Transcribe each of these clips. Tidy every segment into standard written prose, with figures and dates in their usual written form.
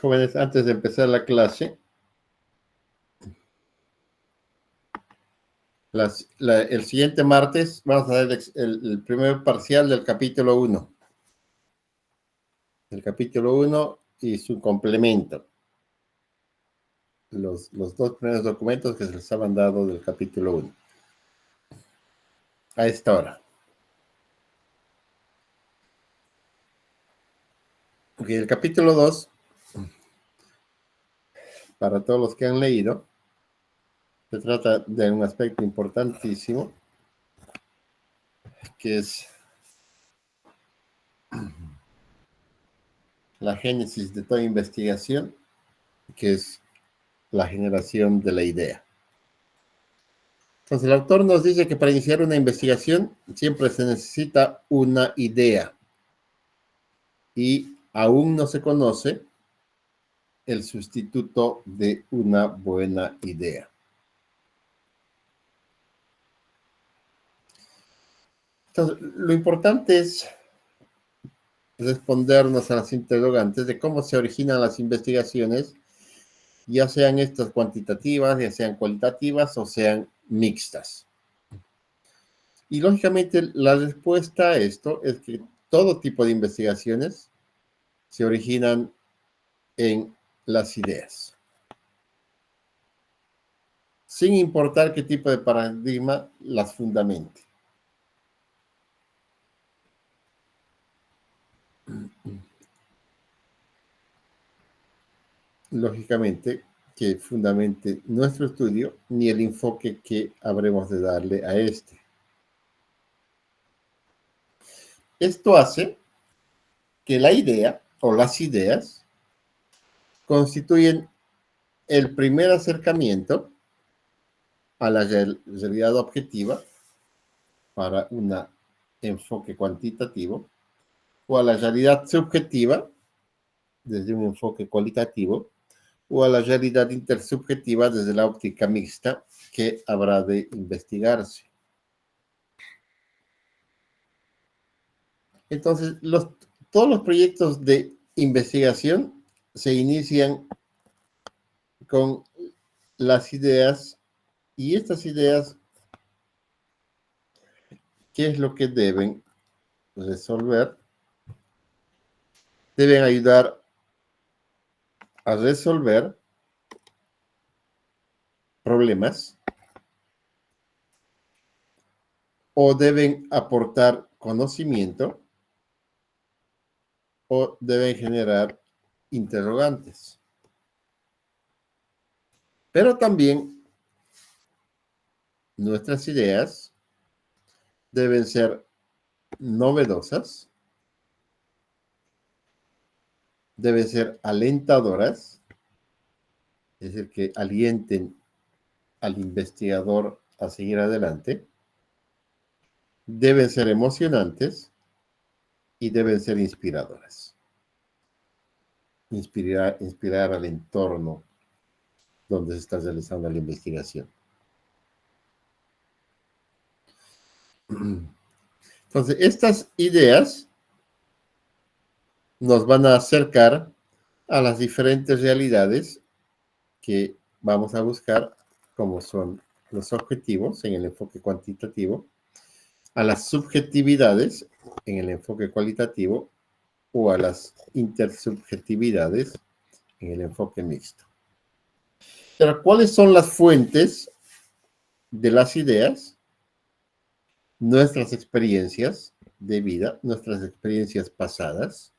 Jóvenes, antes de empezar la clase, el siguiente martes vamos a ver el primer parcial del capítulo 1. El capítulo 1 y su complemento. Los dos primeros documentos que se les han dado del capítulo 1. A esta hora. Okay, el capítulo 2, para todos los que han leído, se trata de un aspecto importantísimo, que es la génesis de toda investigación, que es la generación de la idea. Entonces, el autor nos dice que para iniciar una investigación siempre se necesita una idea y aún no se conoce el sustituto de una buena idea. Entonces, lo importante es respondernos a las interrogantes de cómo se originan las investigaciones, ya sean estas cuantitativas, ya sean cualitativas o sean mixtas. Y lógicamente la respuesta a esto es que todo tipo de investigaciones se originan en las ideas, sin importar qué tipo de paradigma las fundamente. Lógicamente, que fundamente nuestro estudio ni el enfoque que habremos de darle a este. Esto hace que la idea o las ideas constituyen el primer acercamiento a la realidad objetiva para un enfoque cuantitativo o a la realidad subjetiva desde un enfoque cualitativo o a la realidad intersubjetiva desde la óptica mixta que habrá de investigarse. Entonces, todos los proyectos de investigación se inician con las ideas y estas ideas, ¿qué es lo que deben resolver? Deben ayudar a resolver problemas o deben aportar conocimiento o deben generar interrogantes. Pero también nuestras ideas deben ser novedosas, deben ser alentadoras, es decir, que alienten al investigador a seguir adelante, deben ser emocionantes y deben ser inspiradoras. Inspirar al entorno donde se está realizando la investigación. Entonces, estas ideas nos van a acercar a las diferentes realidades que vamos a buscar, como son los objetivos en el enfoque cuantitativo, a las subjetividades en el enfoque cualitativo o a las intersubjetividades en el enfoque mixto. Pero, ¿cuáles son las fuentes de las ideas? Nuestras experiencias de vida, nuestras experiencias pasadas,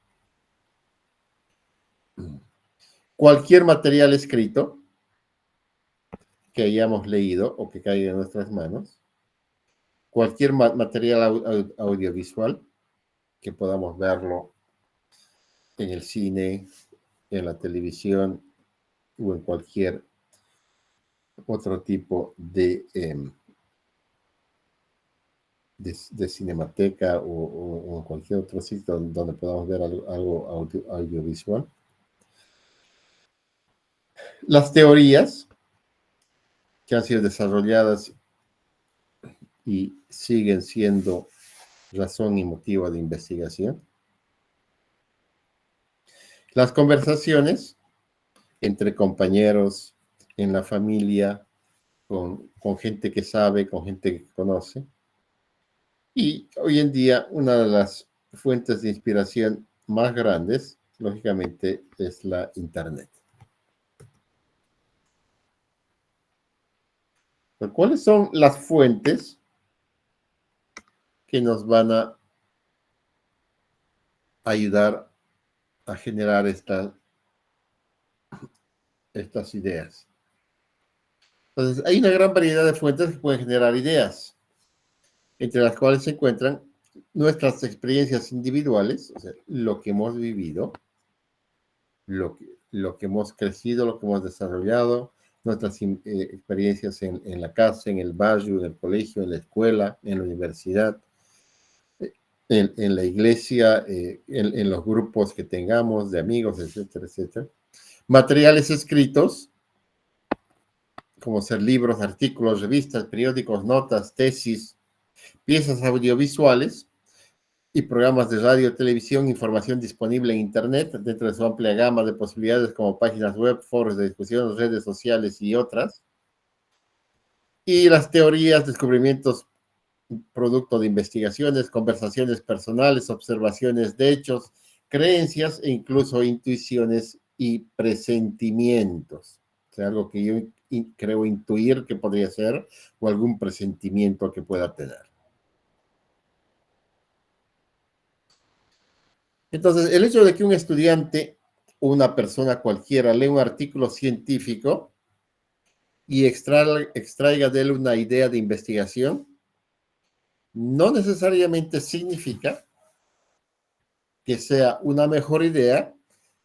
cualquier material escrito que hayamos leído o que caiga en nuestras manos, cualquier material audiovisual que podamos verlo en el cine, en la televisión o en cualquier otro tipo de cinemateca o en cualquier otro sitio donde podamos ver algo audiovisual. Las teorías que han sido desarrolladas y siguen siendo razón y motivo de investigación. Las conversaciones entre compañeros, en la familia, con gente que sabe, con gente que conoce. Y hoy en día una de las fuentes de inspiración más grandes, lógicamente, es la Internet. Pero ¿cuáles son las fuentes que nos van a ayudar a generar estas ideas? Entonces, hay una gran variedad de fuentes que pueden generar ideas, entre las cuales se encuentran nuestras experiencias individuales, o sea, lo que hemos vivido, lo que hemos crecido, lo que hemos desarrollado, nuestras experiencias en la casa, en el barrio, en el colegio, en la escuela, en la universidad, en la iglesia, en los grupos que tengamos de amigos, etcétera, etcétera. Materiales escritos, como ser libros, artículos, revistas, periódicos, notas, tesis, piezas audiovisuales y programas de radio, televisión, información disponible en Internet dentro de su amplia gama de posibilidades como páginas web, foros de discusión, redes sociales y otras. Y las teorías, descubrimientos, producto de investigaciones, conversaciones personales, observaciones de hechos, creencias e incluso intuiciones y presentimientos. O sea, algo que yo creo intuir que podría ser o algún presentimiento que pueda tener. Entonces, el hecho de que un estudiante o una persona cualquiera lea un artículo científico y extraiga de él una idea de investigación, no necesariamente significa que sea una mejor idea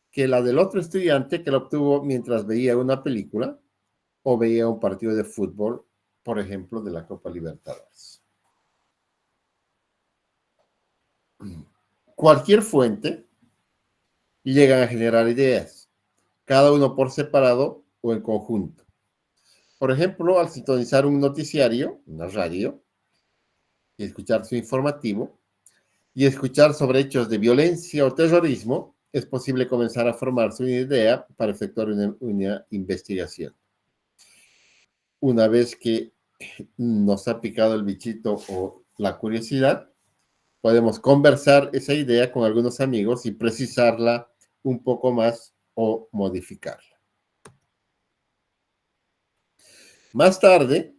que la del otro estudiante que la obtuvo mientras veía una película o veía un partido de fútbol, por ejemplo, de la Copa Libertadores. Cualquier fuente llega a generar ideas, cada uno por separado o en conjunto. Por ejemplo, al sintonizar un noticiario, una radio, y escuchar su informativo, y escuchar sobre hechos de violencia o terrorismo, es posible comenzar a formarse una idea para efectuar una investigación. Una vez que nos ha picado el bichito o la curiosidad, podemos conversar esa idea con algunos amigos y precisarla un poco más o modificarla. Más tarde,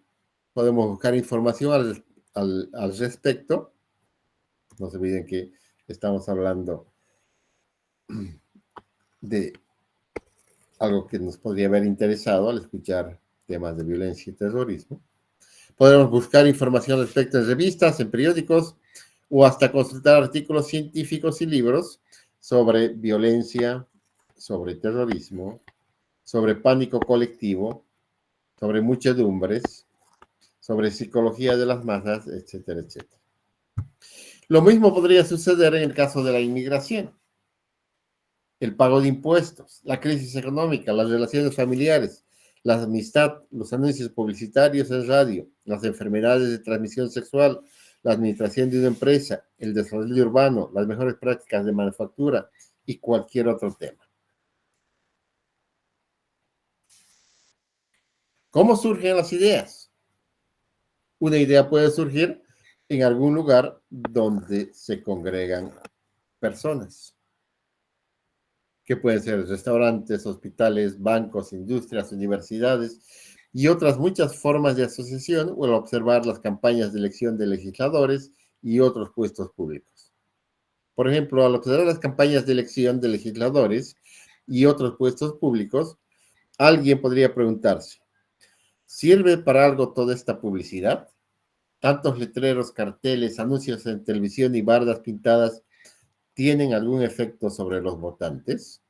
podemos buscar información al respecto. No se olviden que estamos hablando de algo que nos podría haber interesado al escuchar temas de violencia y terrorismo. Podremos buscar información al respecto en revistas, en periódicos o hasta consultar artículos científicos y libros sobre violencia, sobre terrorismo, sobre pánico colectivo, sobre muchedumbres, sobre psicología de las masas, etcétera, etcétera. Lo mismo podría suceder en el caso de la inmigración, el pago de impuestos, la crisis económica, las relaciones familiares, la amistad, los anuncios publicitarios en radio, las enfermedades de transmisión sexual, la administración de una empresa, el desarrollo urbano, las mejores prácticas de manufactura y cualquier otro tema. ¿Cómo surgen las ideas? Una idea puede surgir en algún lugar donde se congregan personas, que pueden ser restaurantes, hospitales, bancos, industrias, universidades y otras muchas formas de asociación o al observar las campañas de elección de legisladores y otros puestos públicos. Por ejemplo, al observar las campañas de elección de legisladores y otros puestos públicos, alguien podría preguntarse, ¿sirve para algo toda esta publicidad? ¿Tantos letreros, carteles, anuncios en televisión y bardas pintadas tienen algún efecto sobre los votantes?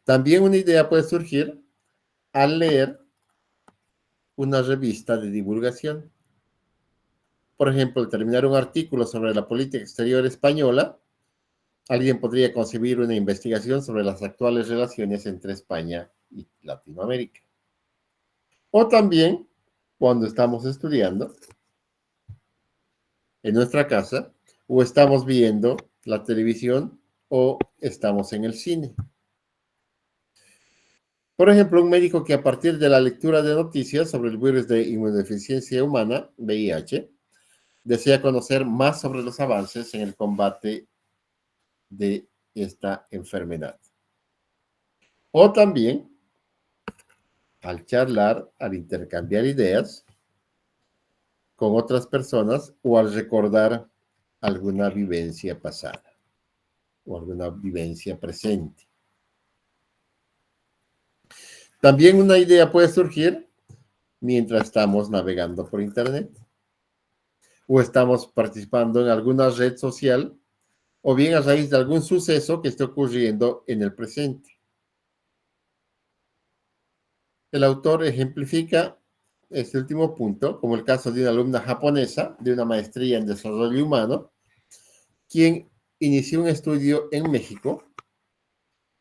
También una idea puede surgir al leer una revista de divulgación. Por ejemplo, al terminar un artículo sobre la política exterior española, alguien podría concebir una investigación sobre las actuales relaciones entre España y Latinoamérica. O también, cuando estamos estudiando en nuestra casa o estamos viendo la televisión o estamos en el cine. Por ejemplo, un médico que a partir de la lectura de noticias sobre el virus de inmunodeficiencia humana, VIH, desea conocer más sobre los avances en el combate de esta enfermedad. O también, al charlar, al intercambiar ideas con otras personas o al recordar alguna vivencia pasada o alguna vivencia presente. También una idea puede surgir mientras estamos navegando por Internet o estamos participando en alguna red social o bien a raíz de algún suceso que esté ocurriendo en el presente. El autor ejemplifica este último punto como el caso de una alumna japonesa de una maestría en desarrollo humano, quien inició un estudio en México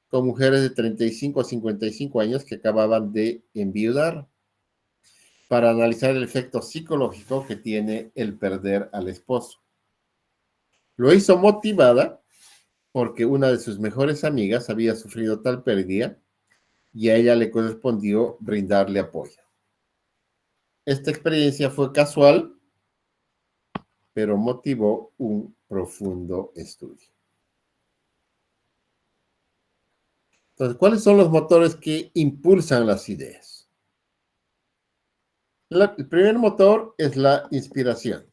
con mujeres de 35 a 55 años que acababan de enviudar para analizar el efecto psicológico que tiene el perder al esposo. Lo hizo motivada porque una de sus mejores amigas había sufrido tal pérdida y a ella le correspondió brindarle apoyo. Esta experiencia fue casual, pero motivó un profundo estudio. Entonces, ¿cuáles son los motores que impulsan las ideas? El primer motor es la inspiración.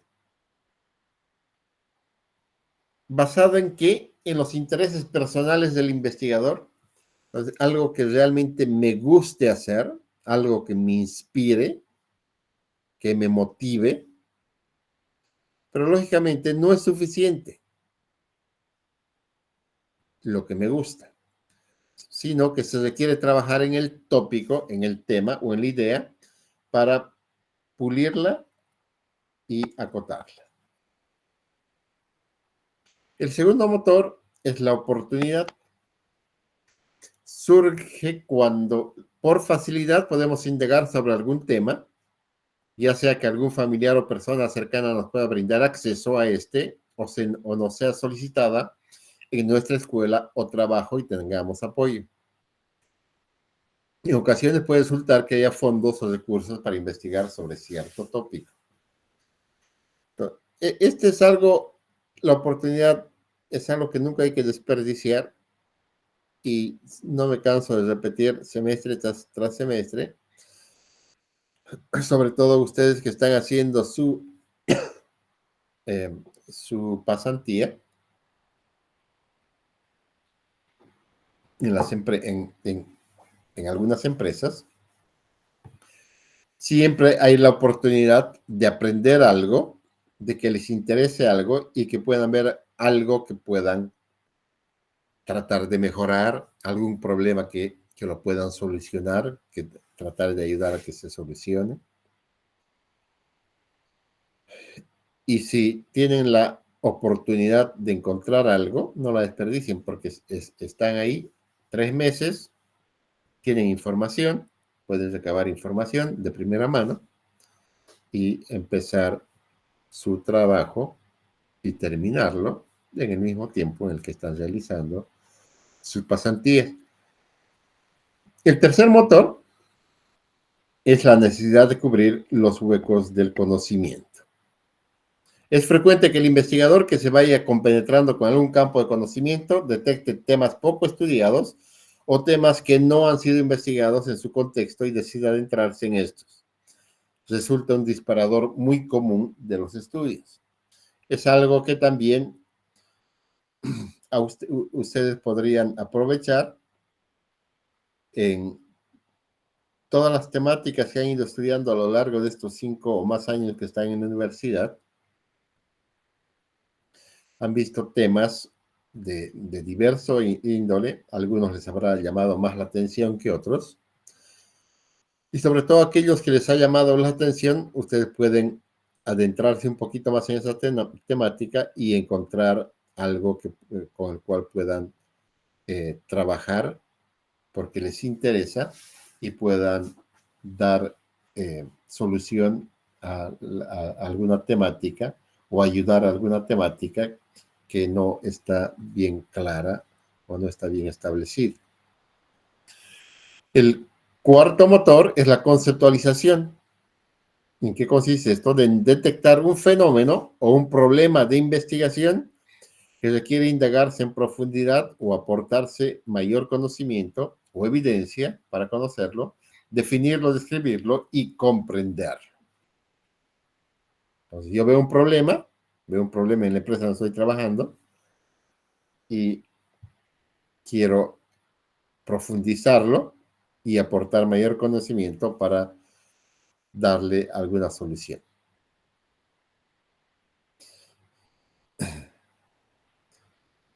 ¿Basado en qué? En los intereses personales del investigador. Entonces, algo que realmente me guste hacer, algo que me inspire, que me motive, pero lógicamente no es suficiente lo que me gusta, sino que se requiere trabajar en el tópico, en el tema o en la idea para pulirla y acotarla. El segundo motor es la oportunidad. Surge cuando por facilidad podemos indagar sobre algún tema, ya sea que algún familiar o persona cercana nos pueda brindar acceso a este o nos sea solicitada en nuestra escuela o trabajo y tengamos apoyo. En ocasiones puede resultar que haya fondos o recursos para investigar sobre cierto tópico. Este es algo, la oportunidad es algo que nunca hay que desperdiciar y no me canso de repetir semestre tras semestre, sobre todo ustedes que están haciendo su pasantía en algunas empresas. Siempre hay la oportunidad de aprender algo, de que les interese algo y que puedan ver algo que puedan tratar de mejorar, algún problema que lo puedan solucionar, que tratar de ayudar a que se solucione. Y si tienen la oportunidad de encontrar algo, no la desperdicien porque están ahí 3 meses, tienen información, pueden recabar información de primera mano y empezar su trabajo y terminarlo en el mismo tiempo en el que están realizando su pasantía. El tercer motor es la necesidad de cubrir los huecos del conocimiento. Es frecuente que el investigador que se vaya compenetrando con algún campo de conocimiento detecte temas poco estudiados o temas que no han sido investigados en su contexto y decida adentrarse en estos. Resulta un disparador muy común de los estudios. Es algo que también ustedes podrían aprovechar en todas las temáticas que han ido estudiando a lo largo de estos 5 o más años que están en la universidad. Han visto temas de diverso índole, algunos les habrá llamado más la atención que otros, y sobre todo aquellos que les ha llamado la atención, ustedes pueden adentrarse un poquito más en esa temática y encontrar algo con el cual puedan trabajar porque les interesa y puedan dar solución a alguna temática o ayudar a alguna temática que no está bien clara o no está bien establecido. El cuarto motor es la conceptualización. ¿En qué consiste esto? De detectar un fenómeno o un problema de investigación que requiere indagarse en profundidad o aportarse mayor conocimiento o evidencia para conocerlo, definirlo, describirlo y comprenderlo. Entonces, yo veo un problema en la empresa donde estoy trabajando y quiero profundizarlo y aportar mayor conocimiento para darle alguna solución.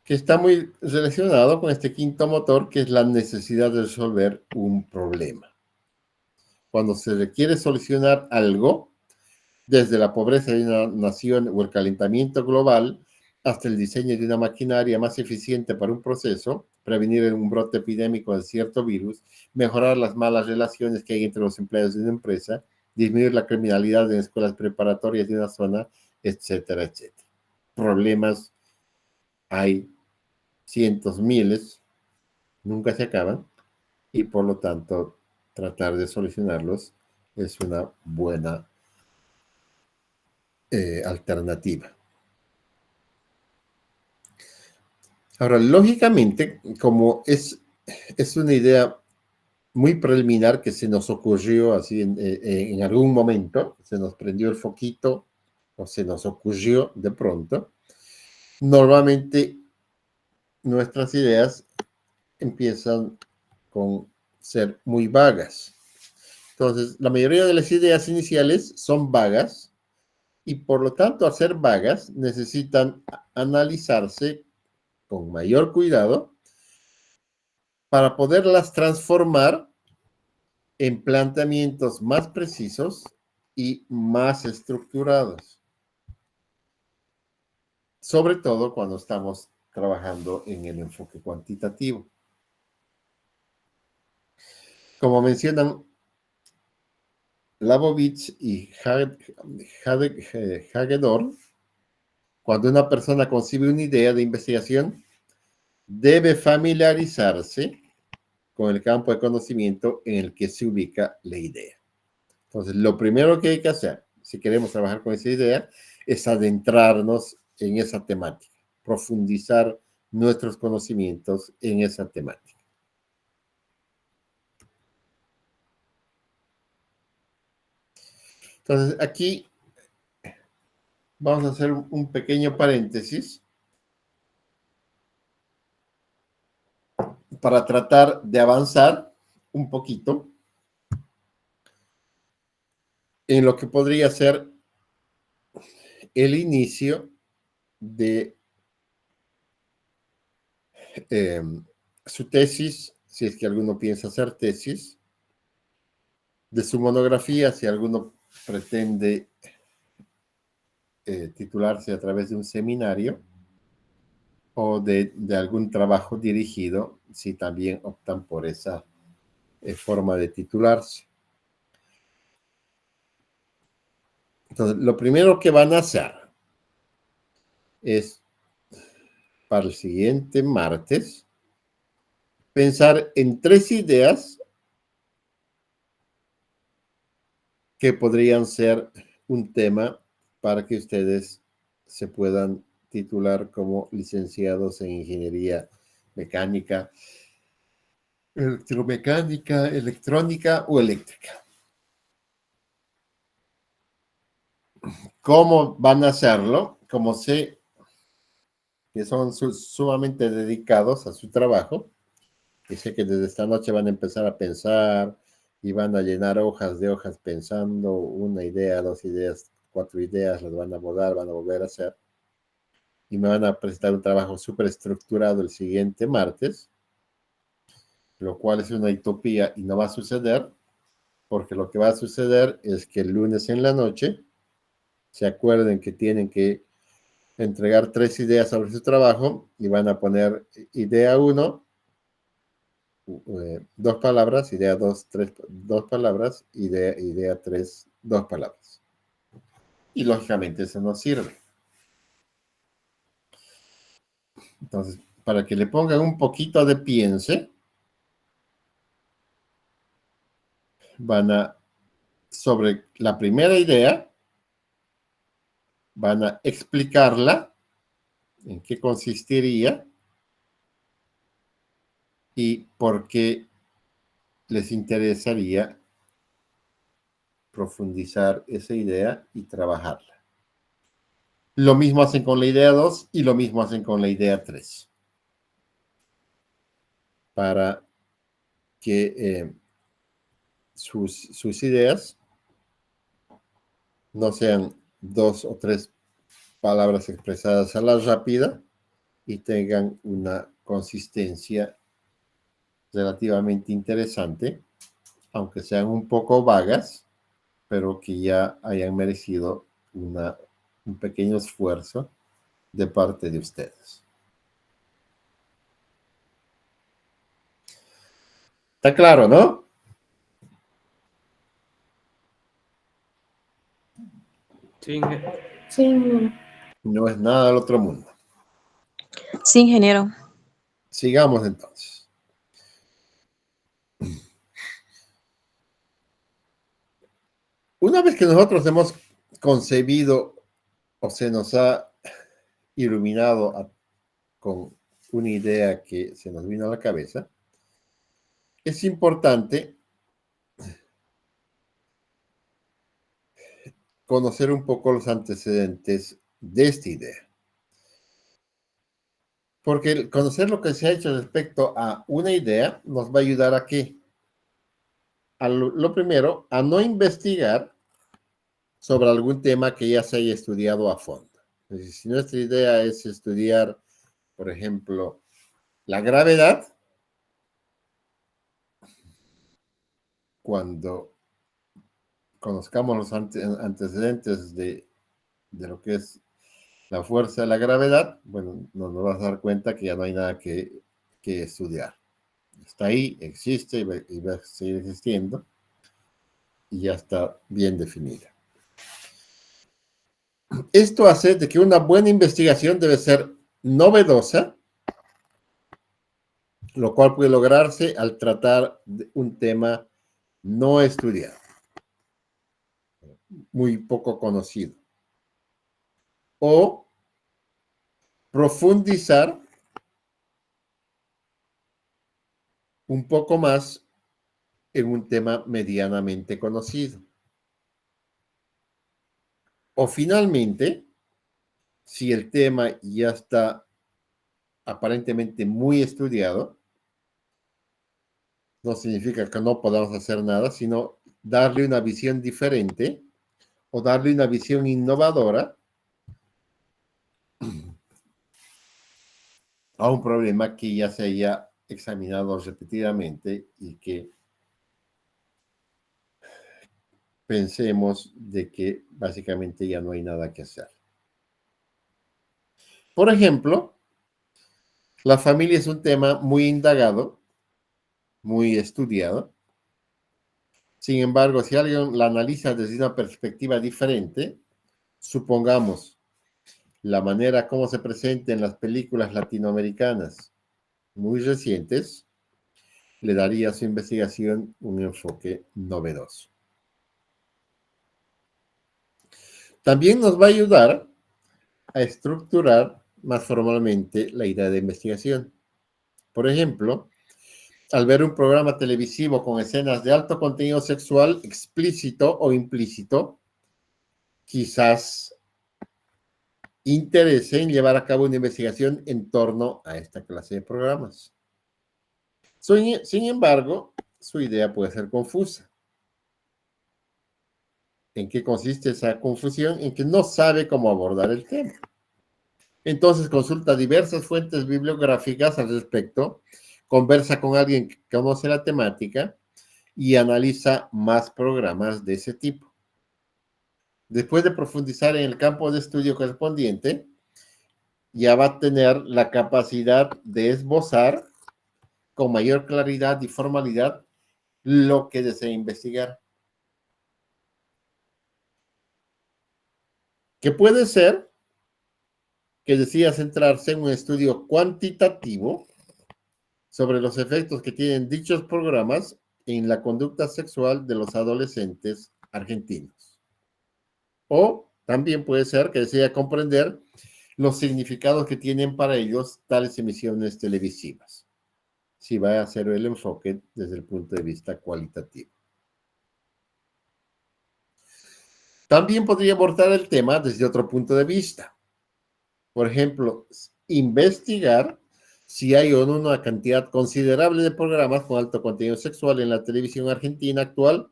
Que está muy relacionado con este quinto motor, que es la necesidad de resolver un problema. Cuando se requiere solucionar algo, desde la pobreza de una nación o el calentamiento global, hasta el diseño de una maquinaria más eficiente para un proceso, prevenir un brote epidémico de cierto virus, mejorar las malas relaciones que hay entre los empleados de una empresa, disminuir la criminalidad en escuelas preparatorias de una zona, etcétera, etcétera. Problemas hay cientos, miles, nunca se acaban, y por lo tanto tratar de solucionarlos es una buena alternativa. Ahora, lógicamente, como es una idea muy preliminar que se nos ocurrió así en algún momento, se nos prendió el foquito o se nos ocurrió de pronto, normalmente nuestras ideas empiezan con ser muy vagas. Entonces, la mayoría de las ideas iniciales son vagas y por lo tanto, al ser vagas, necesitan analizarse con mayor cuidado para poderlas transformar en planteamientos más precisos y más estructurados, sobre todo cuando estamos trabajando en el enfoque cuantitativo. Como mencionan Labovitz y Hagedorn, cuando una persona concibe una idea de investigación, debe familiarizarse con el campo de conocimiento en el que se ubica la idea. Entonces, lo primero que hay que hacer, si queremos trabajar con esa idea, es adentrarnos en esa temática, profundizar nuestros conocimientos en esa temática. Entonces, aquí vamos a hacer un pequeño paréntesis para tratar de avanzar un poquito en lo que podría ser el inicio de su tesis, si es que alguno piensa hacer tesis, de su monografía, si alguno pretende titularse a través de un seminario o de algún trabajo dirigido, si también optan por esa forma de titularse. Entonces, lo primero que van a hacer es, para el siguiente martes, pensar en 3 ideas que podrían ser un tema para que ustedes se puedan titular como licenciados en ingeniería mecánica, electromecánica, electrónica o eléctrica. ¿Cómo van a hacerlo? Como sé que son sumamente dedicados a su trabajo, y sé que desde esta noche van a empezar a pensar y van a llenar hojas de hojas pensando una idea, 2 ideas, 4 ideas, las van a abordar, van a volver a hacer, y me van a presentar un trabajo súper estructurado el siguiente martes, lo cual es una utopía y no va a suceder, porque lo que va a suceder es que el lunes en la noche se acuerden que tienen que entregar 3 ideas sobre su trabajo y van a poner idea 1, 2 palabras, idea 2, 3, 2 palabras, idea 3, 2 palabras. Y lógicamente eso no sirve. Entonces, para que le pongan un poquito de piense, sobre la primera idea, van a explicarla, en qué consistiría y por qué les interesaría profundizar esa idea y trabajarla. Lo mismo hacen con la idea 2 y lo mismo hacen con la idea 3. Para que sus ideas no sean 2 o 3 palabras expresadas a la rápida y tengan una consistencia relativamente interesante, aunque sean un poco vagas, pero que ya hayan merecido un pequeño esfuerzo de parte de ustedes. ¿Está claro, no? Sí, No es nada del otro mundo. Sí, ingeniero. Sigamos entonces. Una vez que nosotros hemos concebido o se nos ha iluminado con una idea que se nos vino a la cabeza, es importante conocer un poco los antecedentes de esta idea. Porque conocer lo que se ha hecho respecto a una idea nos va a ayudar a qué? Lo primero, a no investigar sobre algún tema que ya se haya estudiado a fondo. Es decir, si nuestra idea es estudiar, por ejemplo, la gravedad, cuando conozcamos los antecedentes de lo que es la fuerza de la gravedad, bueno, nos vamos a dar cuenta que ya no hay nada que estudiar. Está ahí, existe y va a seguir existiendo y ya está bien definida. Esto hace de que una buena investigación debe ser novedosa, lo cual puede lograrse al tratar de un tema no estudiado, muy poco conocido, o profundizar un poco más en un tema medianamente conocido. O finalmente, si el tema ya está aparentemente muy estudiado, no significa que no podamos hacer nada, sino darle una visión diferente o darle una visión innovadora a un problema que ya se haya examinado repetidamente y que pensemos de que básicamente ya no hay nada que hacer. Por ejemplo, la familia es un tema muy indagado, muy estudiado. Sin embargo, si alguien la analiza desde una perspectiva diferente, supongamos la manera como se presenta en las películas latinoamericanas muy recientes, le daría a su investigación un enfoque novedoso. También nos va a ayudar a estructurar más formalmente la idea de investigación. Por ejemplo, al ver un programa televisivo con escenas de alto contenido sexual explícito o implícito, quizás interese en llevar a cabo una investigación en torno a esta clase de programas. Sin embargo, su idea puede ser confusa. ¿En qué consiste esa confusión? En que no sabe cómo abordar el tema. Entonces consulta diversas fuentes bibliográficas al respecto, conversa con alguien que conoce la temática y analiza más programas de ese tipo. Después de profundizar en el campo de estudio correspondiente, ya va a tener la capacidad de esbozar con mayor claridad y formalidad lo que desea investigar. Que puede ser que decía centrarse en un estudio cuantitativo sobre los efectos que tienen dichos programas en la conducta sexual de los adolescentes argentinos. O también puede ser que desea comprender los significados que tienen para ellos tales emisiones televisivas, si va a hacer el enfoque desde el punto de vista cualitativo. También podría abordar el tema desde otro punto de vista. Por ejemplo, investigar si hay o no una cantidad considerable de programas con alto contenido sexual en la televisión argentina actual,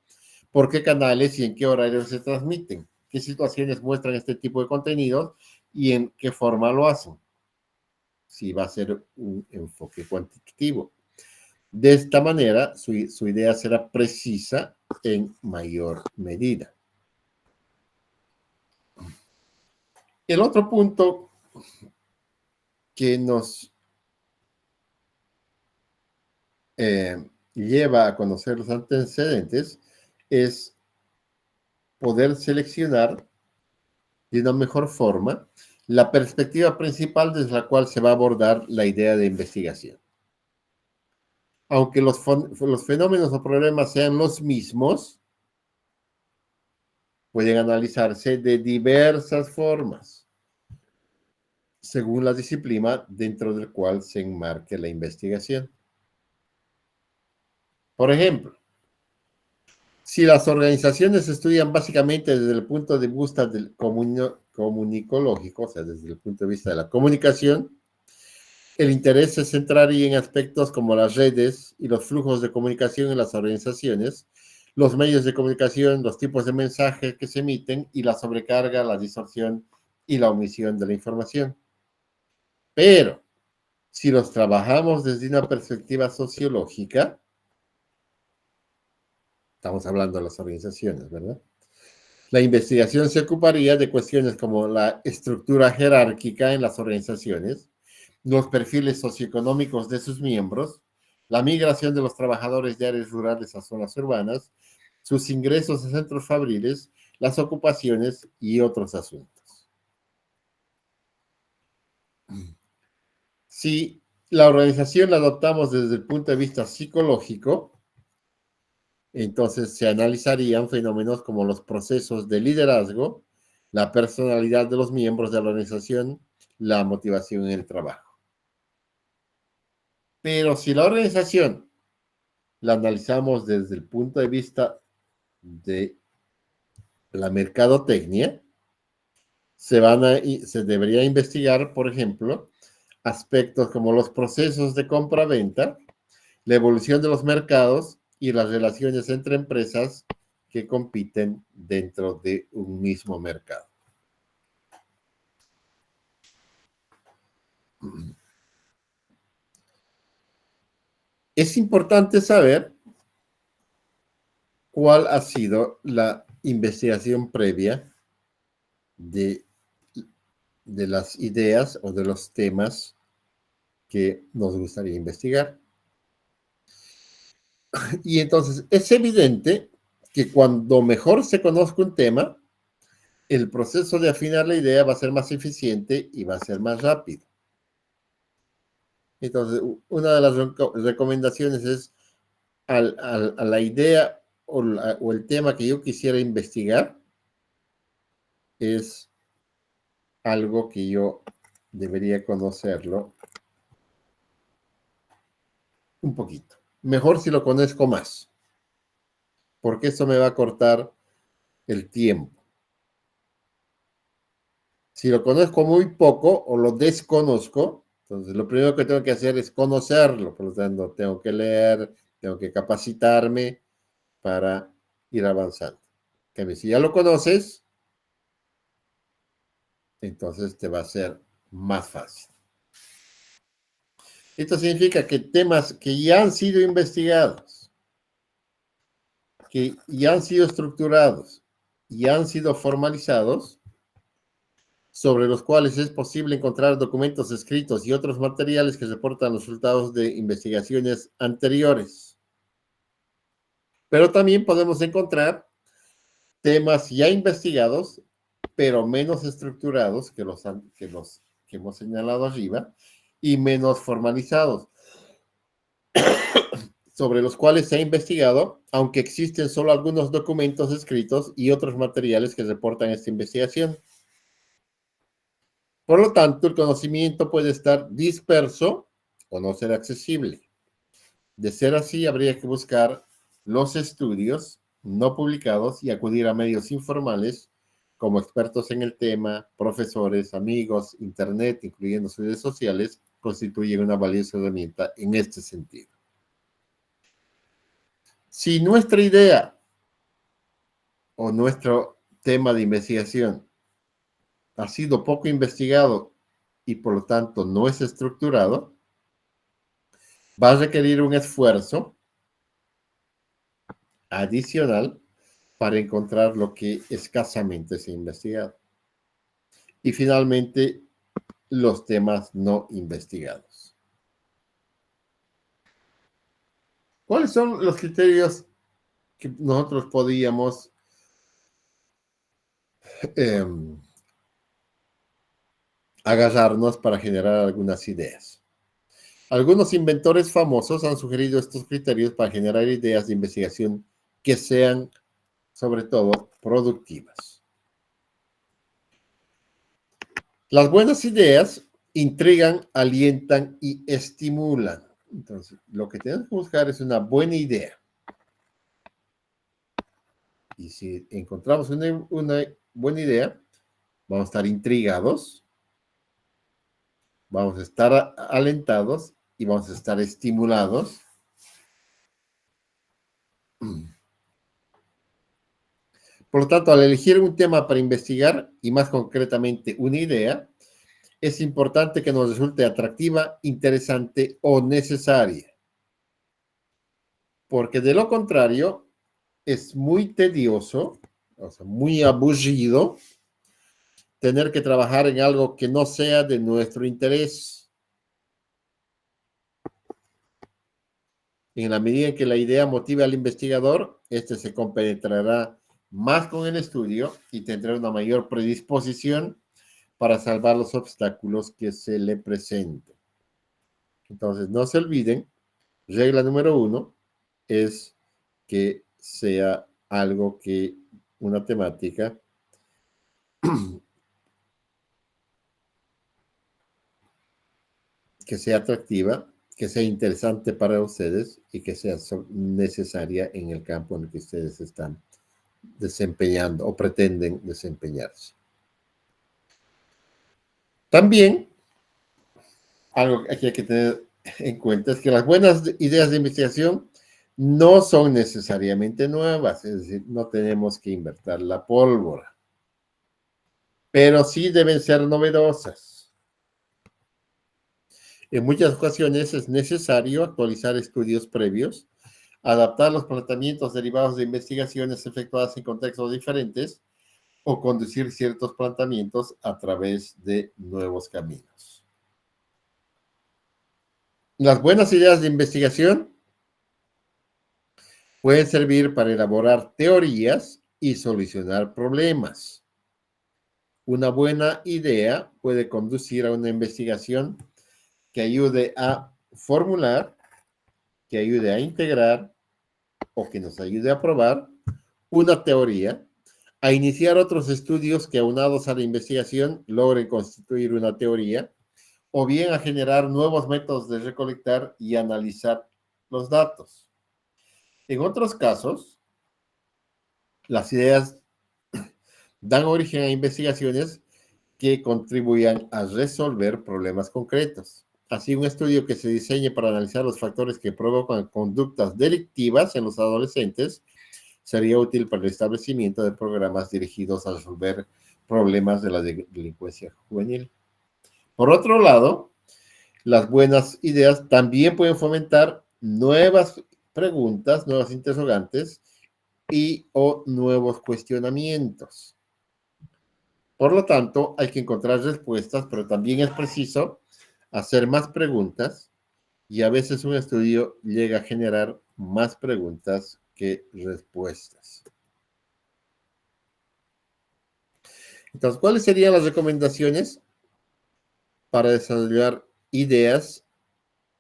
por qué canales y en qué horarios se transmiten, qué situaciones muestran este tipo de contenidos y en qué forma lo hacen, si va a ser un enfoque cuantitativo. De esta manera, su idea será precisa en mayor medida. El otro punto que nos lleva a conocer los antecedentes es poder seleccionar de una mejor forma la perspectiva principal desde la cual se va a abordar la idea de investigación. Aunque los fenómenos o problemas sean los mismos, pueden analizarse de diversas formas, según la disciplina dentro del cual se enmarque la investigación. Por ejemplo, si las organizaciones estudian básicamente desde el punto de vista del comunicológico, o sea, desde el punto de vista de la comunicación, el interés se centraría en aspectos como las redes y los flujos de comunicación en las organizaciones, los medios de comunicación, los tipos de mensajes que se emiten y la sobrecarga, la distorsión y la omisión de la información. Pero, si los trabajamos desde una perspectiva sociológica, estamos hablando de las organizaciones, ¿verdad? La investigación se ocuparía de cuestiones como la estructura jerárquica en las organizaciones, los perfiles socioeconómicos de sus miembros, la migración de los trabajadores de áreas rurales a zonas urbanas, sus ingresos a centros fabriles, las ocupaciones y otros asuntos. Si la organización la adoptamos desde el punto de vista psicológico, entonces se analizarían fenómenos como los procesos de liderazgo, la personalidad de los miembros de la organización, la motivación en el trabajo. Pero si la organización la analizamos desde el punto de vista de la mercadotecnia, se debería investigar, por ejemplo, aspectos como los procesos de compra-venta, la evolución de los mercados y las relaciones entre empresas que compiten dentro de un mismo mercado. Es importante saber cuál ha sido la investigación previa de las ideas o de los temas que nos gustaría investigar. Y entonces es evidente que cuando mejor se conozca un tema, el proceso de afinar la idea va a ser más eficiente y va a ser más rápido. Entonces, una de las recomendaciones es a la idea o el tema que yo quisiera investigar, es algo que yo debería conocerlo un poquito. Mejor si lo conozco más, porque eso me va a cortar el tiempo. Si lo conozco muy poco o lo desconozco, entonces lo primero que tengo que hacer es conocerlo. Por lo tanto, tengo que leer, tengo que capacitarme para ir avanzando. Que si ya lo conoces, entonces te va a ser más fácil. Esto significa que temas que ya han sido investigados, que ya han sido estructurados, ya han sido formalizados, sobre los cuales es posible encontrar documentos escritos y otros materiales que reportan los resultados de investigaciones anteriores. Pero también podemos encontrar temas ya investigados, pero menos estructurados que que hemos señalado arriba, y menos formalizados, sobre los cuales se ha investigado, aunque existen solo algunos documentos escritos y otros materiales que reportan esta investigación. Por lo tanto, el conocimiento puede estar disperso o no ser accesible. De ser así, habría que buscar los estudios no publicados y acudir a medios informales como expertos en el tema, profesores, amigos, internet, incluyendo sus redes sociales, constituyen una valiosa herramienta en este sentido. Si nuestra idea o nuestro tema de investigación ha sido poco investigado y por lo tanto no es estructurado, va a requerir un esfuerzo adicional para encontrar lo que escasamente se ha investigado. Y finalmente, los temas no investigados. ¿Cuáles son los criterios que nosotros podíamos agarrarnos para generar algunas ideas? Algunos inventores famosos han sugerido estos criterios para generar ideas de investigación que sean, sobre todo, productivas. Las buenas ideas intrigan, alientan y estimulan. Entonces, lo que tenemos que buscar es una buena idea. Y si encontramos una buena idea, vamos a estar intrigados, vamos a estar alentados y vamos a estar estimulados. Por lo tanto, al elegir un tema para investigar, y más concretamente una idea, es importante que nos resulte atractiva, interesante o necesaria. Porque de lo contrario, es muy tedioso, o sea, muy aburrido, tener que trabajar en algo que no sea de nuestro interés. En la medida en que la idea motive al investigador, este se compenetrará más con el estudio y tendrá una mayor predisposición para salvar los obstáculos que se le presenten. Entonces, no se olviden, regla número 1 es que sea algo que, una temática que sea atractiva, que sea interesante para ustedes y que sea necesaria en el campo en el que ustedes están desempeñando o pretenden desempeñarse. También, algo que hay que tener en cuenta es que las buenas ideas de investigación no son necesariamente nuevas, es decir, no tenemos que inventar la pólvora, pero sí deben ser novedosas. En muchas ocasiones es necesario actualizar estudios previos, adaptar los planteamientos derivados de investigaciones efectuadas en contextos diferentes o conducir ciertos planteamientos a través de nuevos caminos. Las buenas ideas de investigación pueden servir para elaborar teorías y solucionar problemas. Una buena idea puede conducir a una investigación que ayude a formular, que ayude a integrar o que nos ayude a probar una teoría, a iniciar otros estudios que aunados a la investigación logren constituir una teoría, o bien a generar nuevos métodos de recolectar y analizar los datos. En otros casos, las ideas dan origen a investigaciones que contribuyan a resolver problemas concretos. Así, un estudio que se diseñe para analizar los factores que provocan conductas delictivas en los adolescentes sería útil para el establecimiento de programas dirigidos a resolver problemas de la delincuencia juvenil. Por otro lado, las buenas ideas también pueden fomentar nuevas preguntas, nuevas interrogantes y o nuevos cuestionamientos. Por lo tanto, hay que encontrar respuestas, pero también es preciso hacer más preguntas y a veces un estudio llega a generar más preguntas que respuestas. Entonces, ¿cuáles serían las recomendaciones? para desarrollar ideas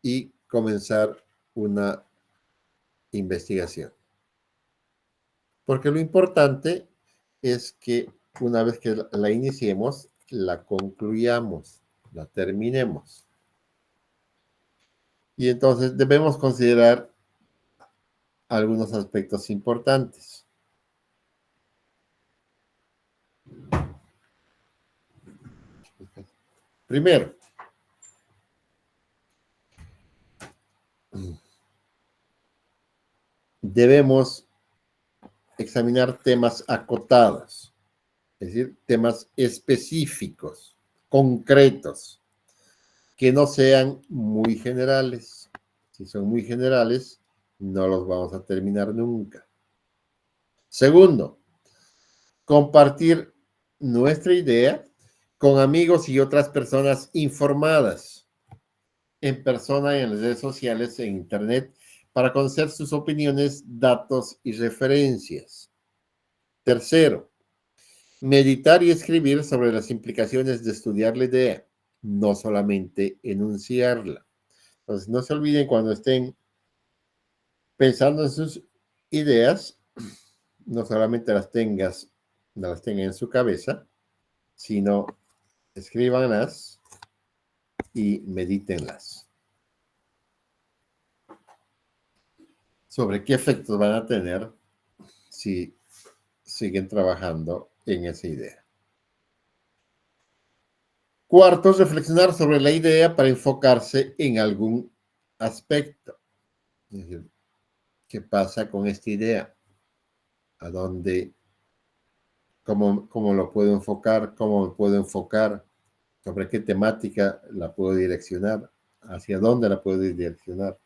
y comenzar una investigación. Porque lo importante es que una vez que la iniciemos, la concluyamos, la terminemos. Y entonces debemos considerar algunos aspectos importantes. Primero, debemos examinar temas acotados, es decir, temas específicos, concretos, que no sean muy generales. Si son muy generales, no los vamos a terminar nunca. Segundo, compartir nuestra idea con amigos y otras personas informadas en persona, en las redes sociales, en internet, para conocer sus opiniones, datos y referencias. Tercero, meditar y escribir sobre las implicaciones de estudiar la idea, no solamente enunciarla. Entonces, no se olviden cuando estén pensando en sus ideas, no solamente las tengan en su cabeza, sino escríbanlas y medítenlas sobre qué efectos van a tener si siguen trabajando en esa idea. Cuarto, reflexionar sobre la idea para enfocarse en algún aspecto. Es decir, ¿qué pasa con esta idea? ¿A dónde? ¿Cómo lo puedo enfocar? ¿Cómo me puedo enfocar? ¿Sobre qué temática la puedo direccionar? ¿Hacia dónde la puedo direccionar?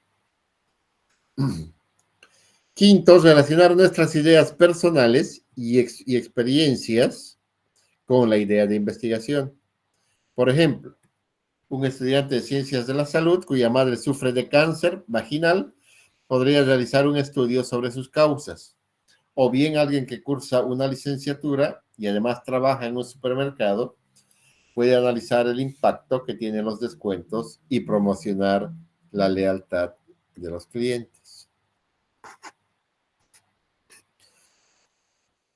Quinto, relacionar nuestras ideas personales y experiencias con la idea de investigación. Por ejemplo, un estudiante de ciencias de la salud cuya madre sufre de cáncer vaginal podría realizar un estudio sobre sus causas. O bien alguien que cursa una licenciatura y además trabaja en un supermercado puede analizar el impacto que tienen los descuentos y promocionar la lealtad de los clientes.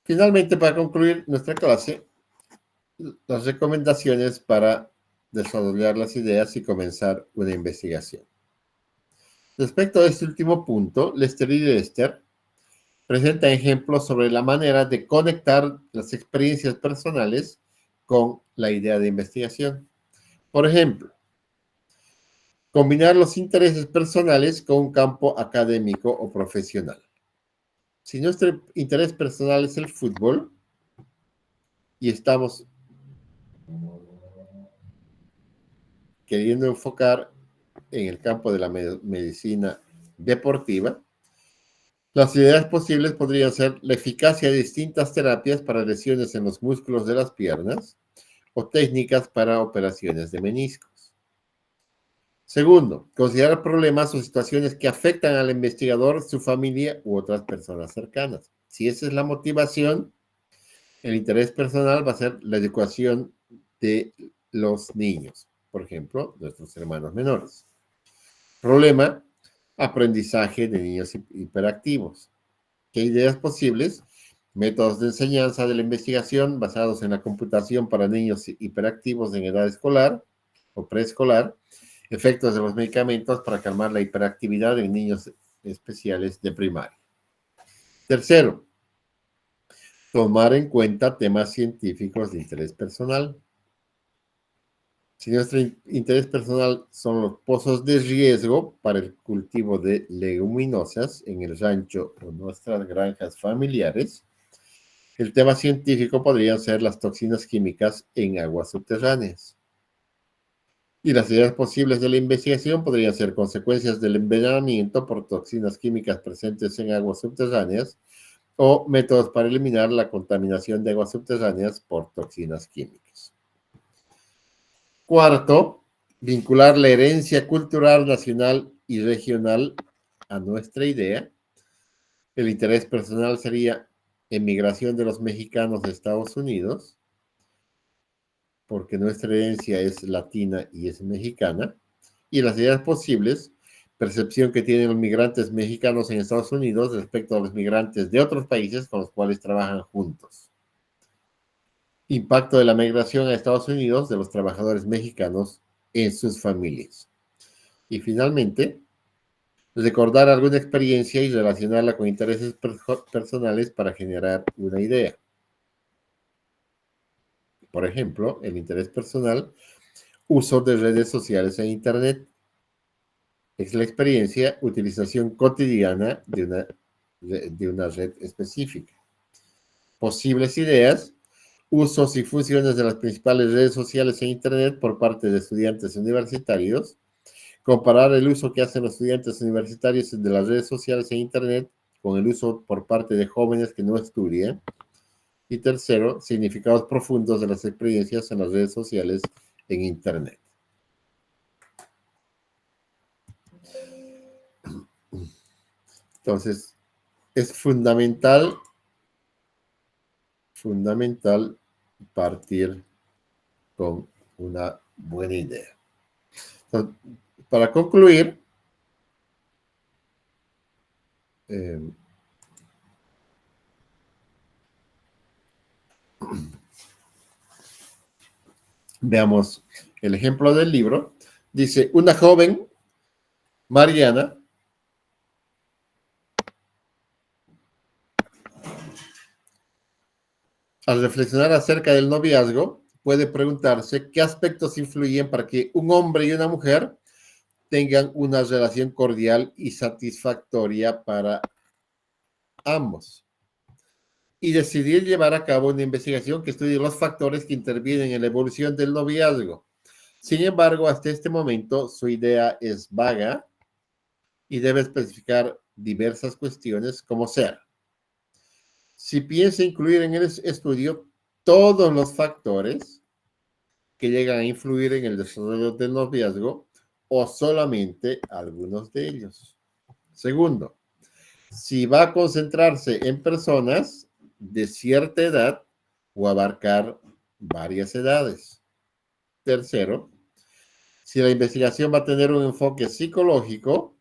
Finalmente, para concluir nuestra clase, las recomendaciones para desarrollar las ideas y comenzar una investigación. Respecto a este último punto, Lester y Lester presenta ejemplos sobre la manera de conectar las experiencias personales con la idea de investigación. Por ejemplo, combinar los intereses personales con un campo académico o profesional. Si nuestro interés personal es el fútbol y estamos queriendo enfocar en el campo de la medicina deportiva, las ideas posibles podrían ser la eficacia de distintas terapias para lesiones en los músculos de las piernas o técnicas para operaciones de meniscos. Segundo, considerar problemas o situaciones que afectan al investigador, su familia u otras personas cercanas. Si esa es la motivación, el interés personal va a ser la educación de los niños, por ejemplo, nuestros hermanos menores. Problema, aprendizaje de niños hiperactivos. ¿Qué ideas posibles? Métodos de enseñanza de la investigación basados en la computación para niños hiperactivos en edad escolar o preescolar. Efectos de los medicamentos para calmar la hiperactividad en niños especiales de primaria. Tercero, tomar en cuenta temas científicos de interés personal. Si nuestro interés personal son los pozos de riesgo para el cultivo de leguminosas en el rancho o nuestras granjas familiares, el tema científico podrían ser las toxinas químicas en aguas subterráneas. Y las ideas posibles de la investigación podrían ser consecuencias del envenenamiento por toxinas químicas presentes en aguas subterráneas o métodos para eliminar la contaminación de aguas subterráneas por toxinas químicas. Cuarto, vincular la herencia cultural nacional y regional a nuestra idea. El interés personal sería emigración de los mexicanos a Estados Unidos. porque nuestra herencia es latina y es mexicana, y las ideas posibles, percepción que tienen los migrantes mexicanos en Estados Unidos respecto a los migrantes de otros países con los cuales trabajan juntos. Impacto de la migración a Estados Unidos de los trabajadores mexicanos en sus familias. Y finalmente, recordar alguna experiencia y relacionarla con intereses personales para generar una idea. Por ejemplo, el interés personal, uso de redes sociales e Internet. Es la experiencia, utilización cotidiana de una red específica. Posibles ideas, usos y funciones de las principales redes sociales e Internet por parte de estudiantes universitarios. Comparar el uso que hacen los estudiantes universitarios de las redes sociales e Internet con el uso por parte de jóvenes que no estudian. Y tercero, significados profundos de las experiencias en las redes sociales en Internet. Entonces, es fundamental partir con una buena idea. Entonces, para concluir, veamos el ejemplo del libro. Dice, una joven, Mariana, al reflexionar acerca del noviazgo, puede preguntarse qué aspectos influyen para que un hombre y una mujer tengan una relación cordial y satisfactoria para ambos. Y decidir llevar a cabo una investigación que estudie los factores que intervienen en la evolución del noviazgo. Sin embargo, hasta este momento su idea es vaga y debe especificar diversas cuestiones como ser. Si piensa incluir en el estudio todos los factores que llegan a influir en el desarrollo del noviazgo o solamente algunos de ellos. Segundo, si va a concentrarse en personas de cierta edad o abarcar varias edades. Tercero, si la investigación va a tener un enfoque psicológico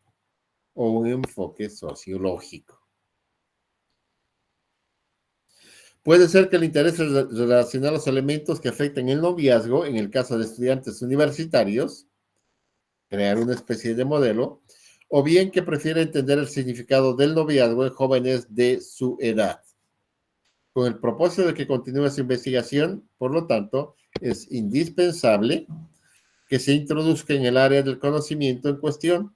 o un enfoque sociológico. Puede ser que le interese relacionar los elementos que afectan el noviazgo, en el caso de estudiantes universitarios, crear una especie de modelo, o bien que prefiere entender el significado del noviazgo en jóvenes de su edad. Con el propósito de que continúe su investigación, por lo tanto, es indispensable que se introduzca en el área del conocimiento en cuestión.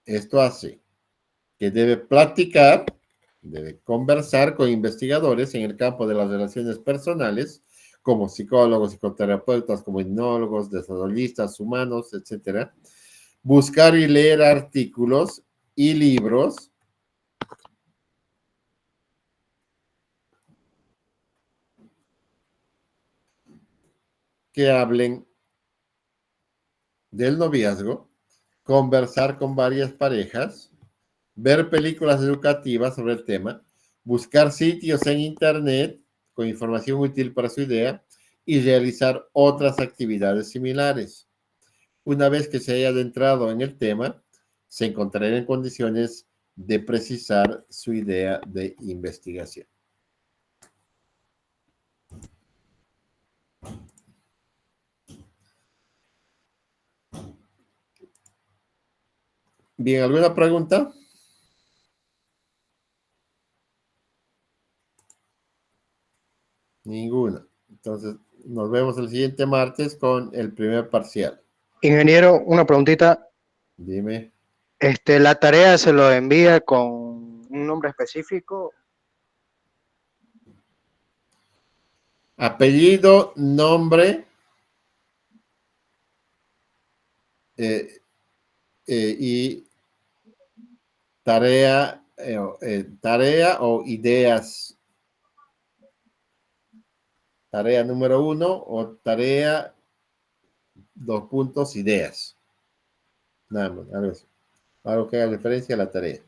Esto hace que debe conversar con investigadores en el campo de las relaciones personales, como psicólogos, psicoterapeutas, como etnólogos, desarrollistas humanos, etc. Buscar y leer artículos y libros que hablen del noviazgo, conversar con varias parejas, ver películas educativas sobre el tema, buscar sitios en Internet con información útil para su idea y realizar otras actividades similares. Una vez que se haya adentrado en el tema, se encontrará en condiciones de precisar su idea de investigación. Bien, ¿alguna pregunta? Ninguna. Entonces, nos vemos el siguiente martes con el primer parcial. Ingeniero, una preguntita. Dime. ¿La tarea se lo envía con un nombre específico? Apellido, nombre y tarea o ideas. Tarea número 1 o tarea 2 puntos, ideas. Nada más, algo que haga referencia a la tarea.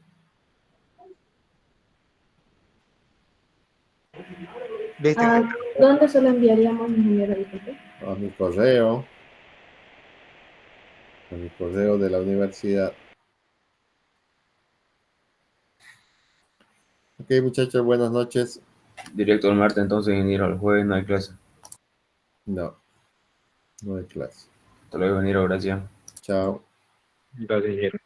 ¿Viste? ¿Dónde se lo enviaríamos, ingeniero? Disculpe. A mi correo de la universidad. Ok, muchachos, buenas noches. Directo al martes, entonces, ingeniero. El jueves no hay clase. No, no hay clase. Hasta luego, ingeniero. Gracias. Chao. Gracias, ingeniero.